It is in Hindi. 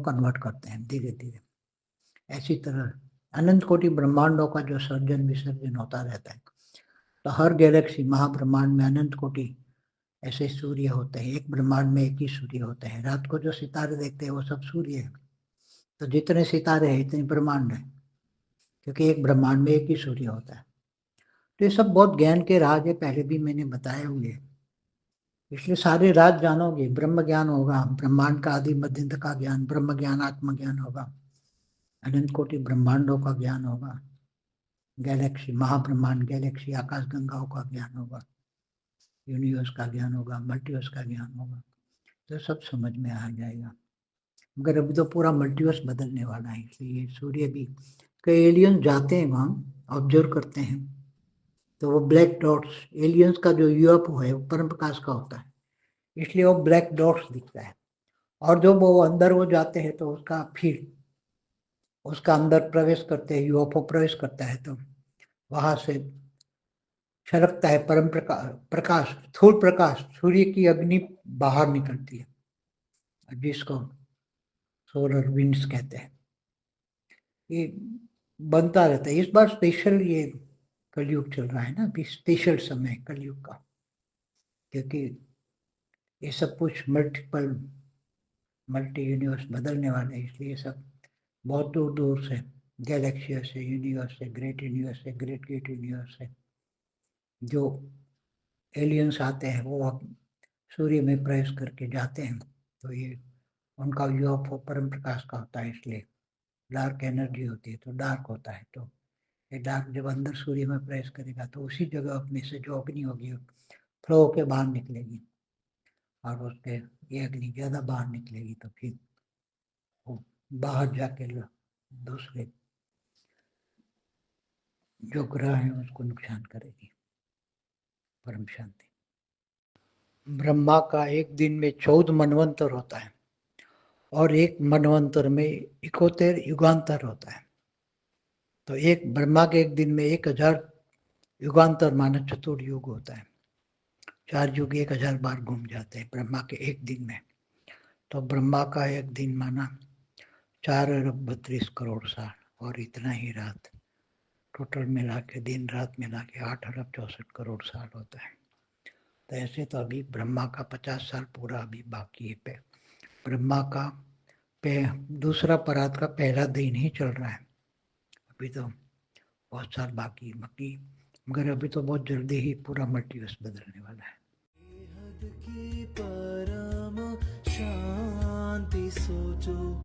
कन्वर्ट करते हैं धीरे धीरे। ऐसी तरह अनंत कोटि ब्रह्मांडों का जो सर्जन विसर्जन होता रहता है, तो हर गैलेक्सी महाब्रह्मांड में अनंत कोटि ऐसे सूर्य होते हैं। एक ब्रह्मांड में एक ही सूर्य होते हैं। रात को जो सितारे देखते हैं वो सब सूर्य है। तो जितने सितारे हैं इतने ब्रह्मांड है, क्योंकि एक ब्रह्मांड में एक ही सूर्य होता है। तो ये सब बहुत ज्ञान के राज है, पहले भी मैंने बताए हुए हैं। इसलिए सारे राज जानोगे, ब्रह्म ज्ञान होगा, ब्रह्मांड का आदि मध्य का ज्ञान, ब्रह्म ज्ञान आत्मज्ञान होगा, अनंत कोटि ब्रह्मांडों का ज्ञान होगा, गैलेक्सी महाब्रह्मांड गैलेक्सी आकाश गंगाओं का ज्ञान होगा, यूनिवर्स का ज्ञान होगा, मल्टीवर्स का ज्ञान होगा, तो सब समझ में आ जाएगा। मगर अभी तो पूरा मल्टीवर्स बदलने वाला है, इसलिए सूर्य भी कई एलियन जाते हैं वहाँ, ऑब्जर्व करते हैं, तो वो ब्लैक डॉट्स, एलियंस का जो यूएफओ है वो परम प्रकाश का होता है, इसलिए वो ब्लैक डॉट्स दिखता है। और जब वो अंदर हो जाते हैं तो फिर उसका अंदर प्रवेश करते हैं, यूएफओ प्रवेश करता है, तो वहां से छलकता है परम प्रकाश, स्थूल प्रकाश, सूर्य की अग्नि बाहर निकलती है, जिसको सोलर विंड्स कहते हैं। ये बनता रहता है। इस बार स्पेशल ये कलयुग चल रहा है ना, अभी स्पेशल समय कलयुग का, क्योंकि ये सब कुछ मल्टी यूनिवर्स बदलने वाले हैं, इसलिए सब बहुत दूर दूर से गैलेक्सी से, यूनिवर्स से, ग्रेट यूनिवर्स से, ग्रेट ग्रेट यूनिवर्स से जो एलियंस आते हैं वो अब सूर्य में प्रवेश करके जाते हैं। तो ये उनका यूएफओ परम प्रकाश का होता है, इसलिए डार्क एनर्जी होती है, तो डार्क होता है। तो ये डार्क जब अंदर सूर्य में प्रवेश करेगा तो उसी जगह अपने से जो अग्नि होगी फ्लो होके बाहर निकलेगी, और उसके ये अग्नि ज्यादा बाहर निकलेगी तो फिर वो बाहर जाके दूसरे जो ग्रह है उसको नुकसान करेगी। परम शांति। ब्रह्मा का एक दिन में 14 मनवंतर होता है, और एक मनवंतर में 71 युगांतर होता है। तो एक ब्रह्मा के एक दिन में 1000 युगांतर माना चतुर्युग होता है। 4 युग 1000 बार घूम जाते हैं ब्रह्मा के एक दिन में। तो ब्रह्मा का एक दिन माना 4 अरब 32 करोड़ साल, और इतना ही रात, टोटल मिला के दिन रात मिला के 8 अरब 64 करोड़ साल होता है। तो ऐसे तो अभी ब्रह्मा का 50 साल पूरा अभी बाकी है। ब्रह्मा का दूसरा परात का पहला दिन ही चल रहा है, अभी तो बहुत साल बाकी, मगर अभी तो बहुत जल्दी ही पूरा मल्टीवर्स बदलने वाला है। की परम शांति सोचो।